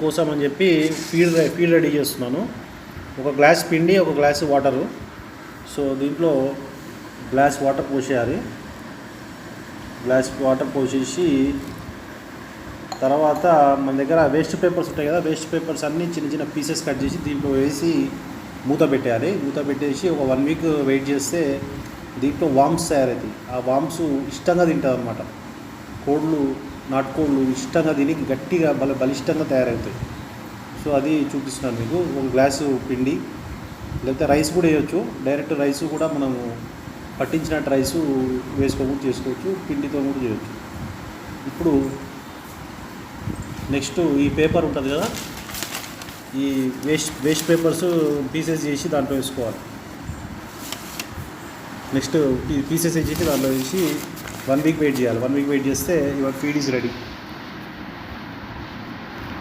కోసం అని చెప్పి ఫీడ్ రెడీ చేస్తున్నాను. ఒక గ్లాస్ పిండి, ఒక గ్లాసు వాటరు. సో దీంట్లో గ్లాస్ వాటర్ పోసేయాలి. గ్లాస్ వాటర్ పోసేసి తర్వాత మన దగ్గర వేస్ట్ పేపర్స్ ఉంటాయి కదా, వేస్ట్ పేపర్స్ అన్నీ చిన్న చిన్న పీసెస్ కట్ చేసి దీంట్లో వేసి మూత పెట్టేయాలి. మూత పెట్టేసి ఒక 1 వీక్ వెయిట్ చేస్తే దీంట్లో వామ్స్ తయారవుతాయి. ఆ వామ్స్ ఇష్టంగా తింటుంది అనమాట. కోళ్ళు, నాటుకోళ్ళు ఇష్టంగా తిని గట్టిగా బలిష్టంగా తయారవుతాయి. సో అది చూపిస్తున్నాను మీకు. ఒక గ్లాసు పిండి, లేకపోతే రైస్ కూడా వేయచ్చు. డైరెక్ట్ రైస్ కూడా మనము పట్టించినట్టు రైసు వేసుకోకుండా చేసుకోవచ్చు, పిండితో కూడా చేయొచ్చు. ఇప్పుడు నెక్స్ట్ ఈ పేపర్ ఉంటుంది కదా, ఈ వేస్ట్ పేపర్స్ పీసెస్ చేసి దాంట్లో వేసుకోవాలి. నెక్స్ట్ పీసెస్ వేసేసి దాంట్లో వేసి 1 వీక్ వెయిట్ చేయాలి. 1 వీక్ వెయిట్ చేస్తే యువర్ ఫీడ్ ఈజ్ రెడీ.